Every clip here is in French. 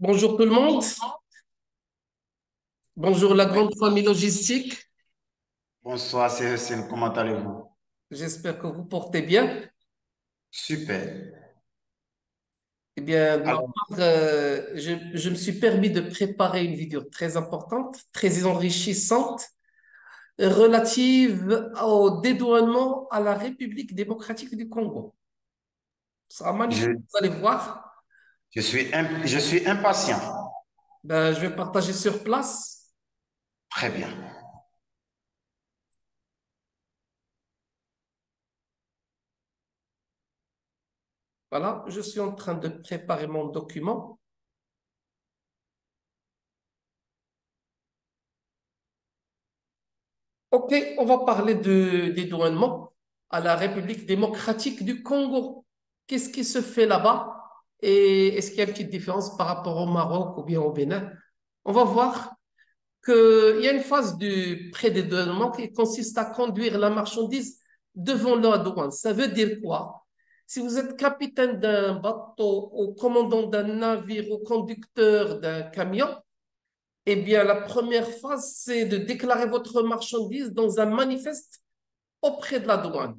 Bonjour tout le monde. Bonjour la grande famille logistique. Bonsoir, Cécile, comment allez-vous? J'espère que vous portez bien. Super. Eh bien, de ma Alors, part, je me suis permis de préparer une vidéo très importante, très enrichissante, relative au dédouanement à la République démocratique du Congo. Ce sera magnifique, je, vous allez voir. je suis impatient. Ben, je vais partager sur place. Très bien. Voilà, je suis en train de préparer mon document. OK, on va parler de dédouanement à la République démocratique du Congo. Qu'est-ce qui se fait là-bas? Et est-ce qu'il y a une petite différence par rapport au Maroc ou bien au Bénin? On va voir qu'il y a une phase du pré-dédouanement qui consiste à conduire la marchandise devant la douane. Ça veut dire quoi? Si vous êtes capitaine d'un bateau, ou commandant d'un navire, ou conducteur d'un camion, eh bien, la première phase, c'est de déclarer votre marchandise dans un manifeste auprès de la douane.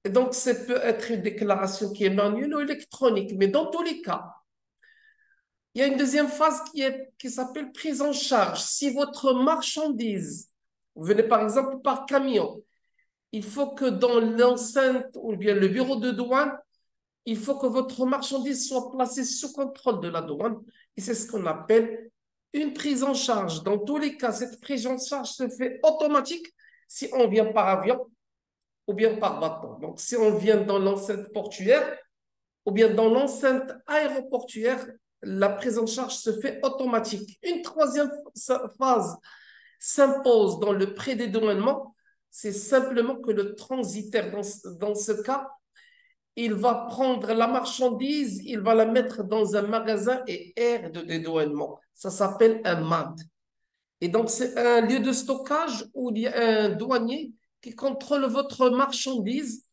Et donc, ça peut être une déclaration qui est manuelle ou électronique, mais dans tous les cas, il y a une deuxième phase qui s'appelle prise en charge. Si votre marchandise, vous venez par exemple par camion, il faut que dans l'enceinte ou bien le bureau de douane, il faut que votre marchandise soit placée sous contrôle de la douane. Et c'est ce qu'on appelle une prise en charge. Dans tous les cas, cette prise en charge se fait automatique si on vient par avion ou bien par bateau. Donc, si on vient dans l'enceinte portuaire ou bien dans l'enceinte aéroportuaire, la prise en charge se fait automatique. Une troisième phase s'impose dans le prédédouanement, c'est simplement que le transitaire, dans ce cas, il va prendre la marchandise, il va la mettre dans un magasin et aire de dédouanement. Ça s'appelle un MAD. Et donc, c'est un lieu de stockage où il y a un douanier qui contrôle votre marchandise.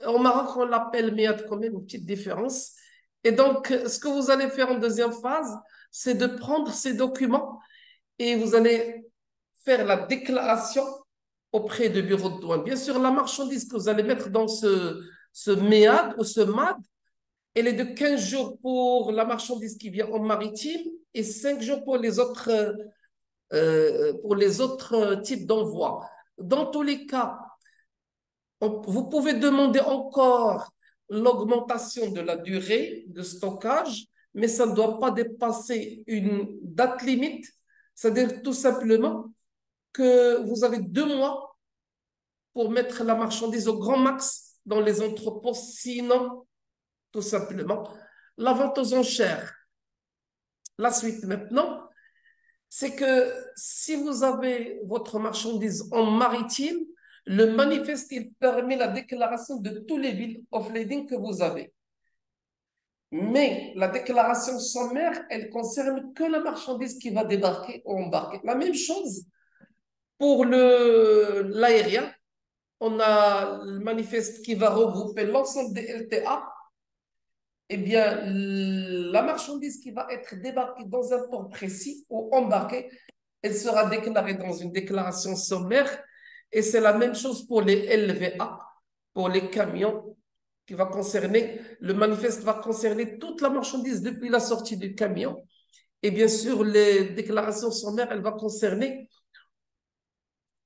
Au Maroc, on l'appelle MEAD quand même, une petite différence. Et donc, ce que vous allez faire en deuxième phase, c'est de prendre ces documents et vous allez faire la déclaration auprès du bureau de douane. Bien sûr, la marchandise que vous allez mettre dans ce MEAD ou ce MAD, elle est de 15 jours pour la marchandise qui vient en maritime et 5 jours pour les autres types d'envois. Dans tous les cas, vous pouvez demander encore l'augmentation de la durée de stockage, mais ça ne doit pas dépasser une date limite. C'est-à-dire tout simplement que vous avez 2 mois pour mettre la marchandise au grand max dans les entrepôts. Sinon, tout simplement, la vente aux enchères. La suite maintenant, c'est que si vous avez votre marchandise en maritime, le manifeste, il permet la déclaration de tous les bills of lading que vous avez. Mais la déclaration sommaire, elle concerne que la marchandise qui va débarquer ou embarquer. La même chose pour l'aérien. On a le manifeste qui va regrouper l'ensemble des LTA. Eh bien, la marchandise qui va être débarquée dans un port précis ou embarquée, elle sera déclarée dans une déclaration sommaire. Et c'est la même chose pour les LVA, pour les camions, qui va concerner, le manifeste va concerner toute la marchandise depuis la sortie du camion. Et bien sûr, les déclarations sommaires, elle va concerner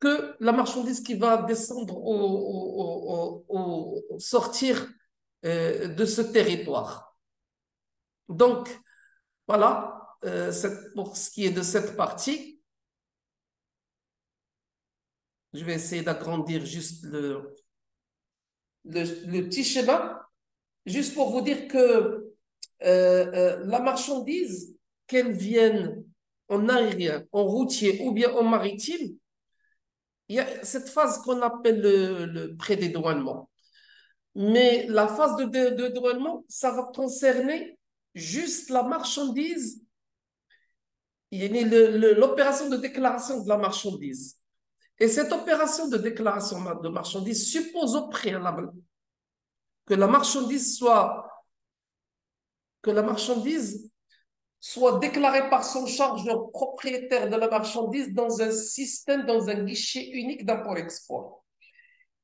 que la marchandise qui va descendre au sortir de ce territoire. Donc, voilà, pour ce qui est de cette partie. Je vais essayer d'agrandir juste le petit schéma, juste pour vous dire que la marchandise, qu'elle vienne en aérien, en routier ou bien en maritime, il y a cette phase qu'on appelle le pré-dédouanement. Mais la phase de dédouanement, ça va concerner juste la marchandise, l'opération de déclaration de la marchandise. Et cette opération de déclaration de marchandise suppose au préalable que la marchandise soit déclaré par son chargeur propriétaire de la marchandise dans un système, dans un guichet unique d'import-export.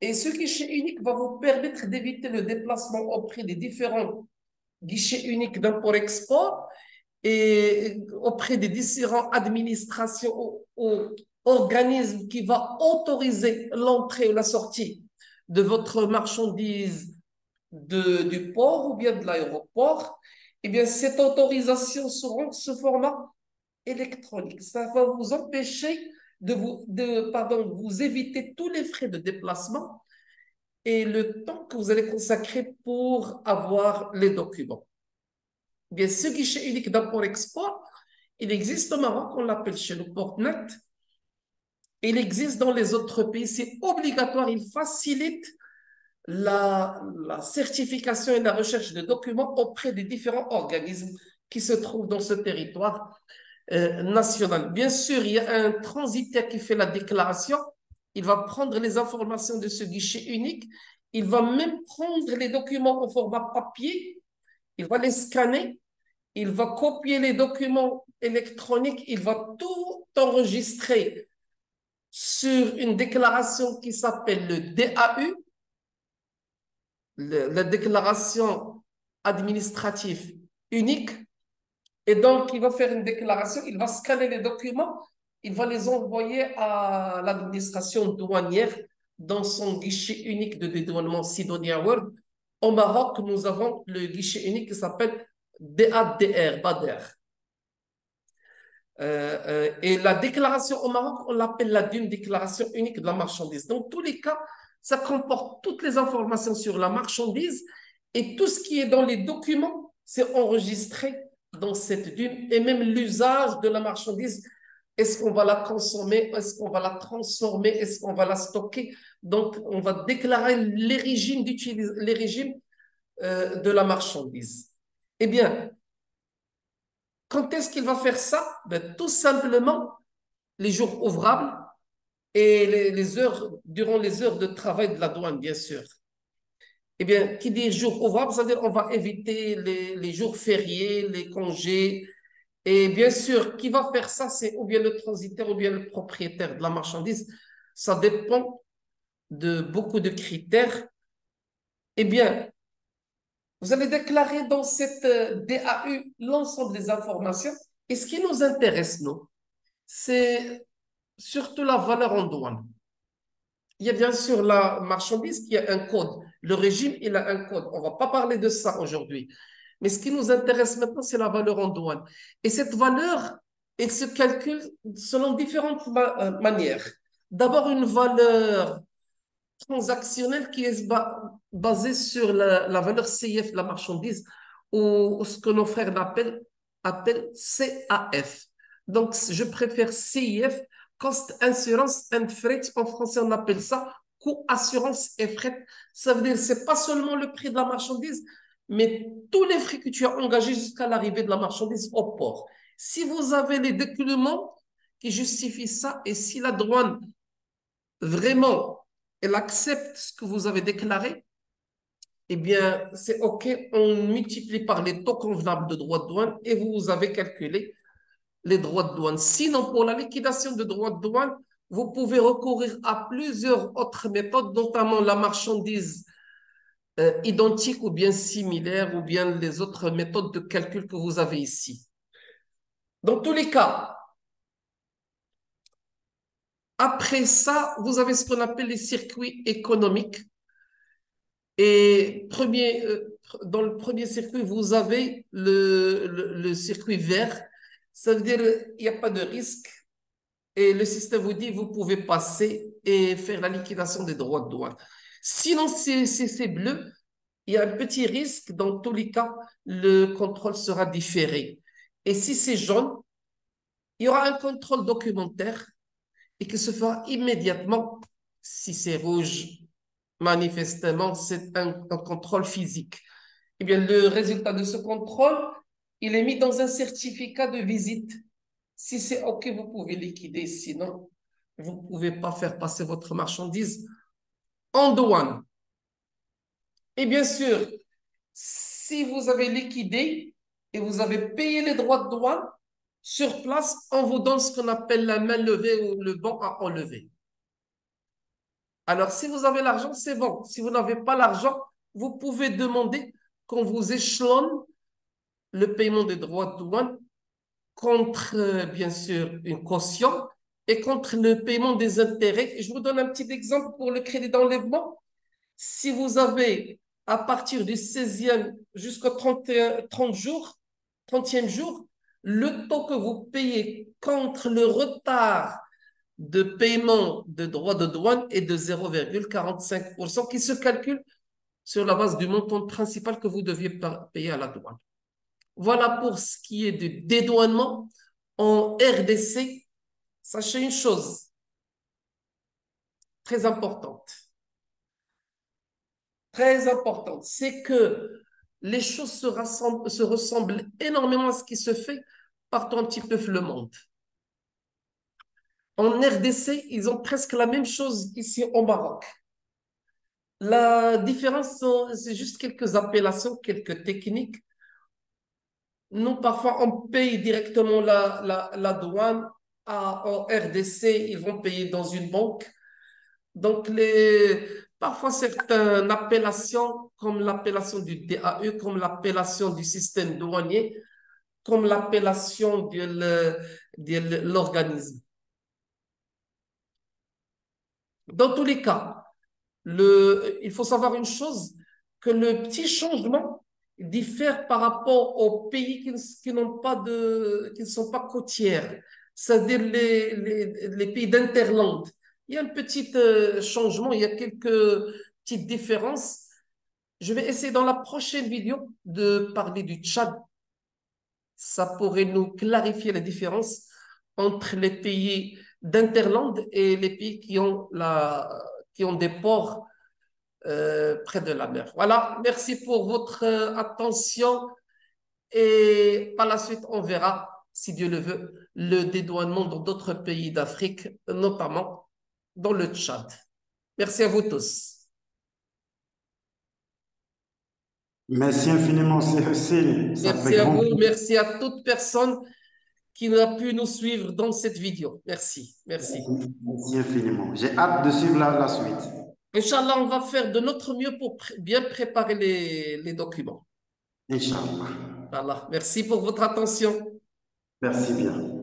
Et ce guichet unique va vous permettre d'éviter le déplacement auprès des différents guichets uniques d'import-export et auprès des différentes administrations ou organismes qui vont autoriser l'entrée ou la sortie de votre marchandise du port ou bien de l'aéroport. Eh bien, cette autorisation sera sous format électronique. Ça va vous empêcher vous éviter tous les frais de déplacement et le temps que vous allez consacrer pour avoir les documents. Bien, ce guichet unique d'import-export, il existe au Maroc, on l'appelle chez le Portnet. Il existe dans les autres pays, c'est obligatoire, il facilite la certification et la recherche de documents auprès des différents organismes qui se trouvent dans ce territoire national. Bien sûr, il y a un transitaire qui fait la déclaration. Il va prendre les informations de ce guichet unique. Il va même prendre les documents au format papier. Il va les scanner. Il va copier les documents électroniques. Il va tout enregistrer sur une déclaration qui s'appelle le DAU, la déclaration administrative unique. Et donc, il va faire une déclaration, il va scanner les documents, il va les envoyer à l'administration douanière dans son guichet unique de dédouanement Sidonia World. Au Maroc, nous avons le guichet unique qui s'appelle DADR, BADR. Et la déclaration au Maroc, on l'appelle la DUM, déclaration unique de la marchandise. Dans tous les cas, ça comporte toutes les informations sur la marchandise et tout ce qui est dans les documents, c'est enregistré dans cette DUM et même l'usage de la marchandise. Est-ce qu'on va la consommer? Est-ce qu'on va la transformer? Est-ce qu'on va la stocker? Donc, on va déclarer les régimes, de la marchandise. Eh bien, quand est-ce qu'il va faire ça? Ben, tout simplement, les jours ouvrables et les heures, durant les heures de travail de la douane, bien sûr. Eh bien, qui dit jours ouvrables, c'est-à-dire on va éviter les jours fériés, les congés. Et bien sûr, qui va faire ça, c'est ou bien le transitaire ou bien le propriétaire de la marchandise. Ça dépend de beaucoup de critères. Eh bien, vous allez déclarer dans cette DAU l'ensemble des informations. Et ce qui nous intéresse, nous, c'est surtout la valeur en douane. Il y a bien sûr la marchandise qui a un code. Le régime, il a un code. On ne va pas parler de ça aujourd'hui. Mais ce qui nous intéresse maintenant, c'est la valeur en douane. Et cette valeur, elle se calcule selon différentes manières. D'abord, une valeur transactionnelle qui est basée sur la valeur CIF de la marchandise ou ce que nos frères appellent CAF. Donc, je préfère CIF, Cost Insurance and Freight. En français, on appelle ça coût, assurance et fret. Ça veut dire que ce n'est pas seulement le prix de la marchandise, mais tous les frais que tu as engagés jusqu'à l'arrivée de la marchandise au port. Si vous avez les documents qui justifient ça et si la douane vraiment elle accepte ce que vous avez déclaré, eh bien, c'est OK, on multiplie par les taux convenables de droits de douane et vous avez calculé les droits de douane. Sinon, pour la liquidation de droits de douane, vous pouvez recourir à plusieurs autres méthodes, notamment la marchandise identique ou bien similaire ou bien les autres méthodes de calcul que vous avez ici. Dans tous les cas, après ça, vous avez ce qu'on appelle les circuits économiques. Et dans le premier circuit, vous avez le circuit vert. Ça veut dire qu'il n'y a pas de risque. Et le système vous dit vous pouvez passer et faire la liquidation des droits de douane. Sinon, si c'est bleu, il y a un petit risque. Dans tous les cas, le contrôle sera différé. Et si c'est jaune, il y aura un contrôle documentaire et qui se fera immédiatement. Si c'est rouge, manifestement, c'est un contrôle physique. Eh bien, le résultat de ce contrôle, il est mis dans un certificat de visite. Si c'est OK, vous pouvez liquider. Sinon, vous ne pouvez pas faire passer votre marchandise en douane. Et bien sûr, si vous avez liquidé, et vous avez payé les droits de douane sur place, on vous donne ce qu'on appelle la main levée ou le banc à enlever. Alors, si vous avez l'argent, c'est bon. Si vous n'avez pas l'argent, vous pouvez demander qu'on vous échelonne le paiement des droits de douane contre, bien sûr, une caution et contre le paiement des intérêts. Je vous donne un petit exemple pour le crédit d'enlèvement. Si vous avez, à partir du 16e jusqu'au 30 jours, 30e jour, le taux que vous payez contre le retard de paiement de droits de douane est de 0,45% qui se calcule sur la base du montant principal que vous deviez payer à la douane. Voilà pour ce qui est du dédouanement en RDC. Sachez une chose très importante, c'est que les choses se ressemblent énormément à ce qui se fait partout un petit peu le monde. En RDC, ils ont presque la même chose ici au Maroc. La différence, c'est juste quelques appellations, quelques techniques. Nous, parfois, on paye directement la douane. En RDC, ils vont payer dans une banque. Donc, parfois, certaines appellations, comme l'appellation du DAE, comme l'appellation du système douanier, comme l'appellation de l'organisme. Dans tous les cas, il faut savoir une chose, que le petit changement diffère par rapport aux pays qui n'ont pas qui ne sont pas côtières, c'est-à-dire les pays d'interland. Il y a un petit changement, il y a quelques petites différences. Je vais essayer dans la prochaine vidéo de parler du Tchad. Ça pourrait nous clarifier la différence entre les pays d'interland et les pays qui ont des ports près de la mer. Voilà, merci pour votre attention et par la suite, on verra, si Dieu le veut, le dédouanement dans d'autres pays d'Afrique, notamment dans le Tchad. Merci à vous tous. Merci infiniment, Cécile. Ça fait Merci à grand vous, plaisir. merci à toute personne qui a pu nous suivre dans cette vidéo. Merci, merci. Merci infiniment. J'ai hâte de suivre la suite. Inch'Allah, on va faire de notre mieux pour bien préparer les documents. Inch'Allah. Voilà. Merci pour votre attention. Merci bien.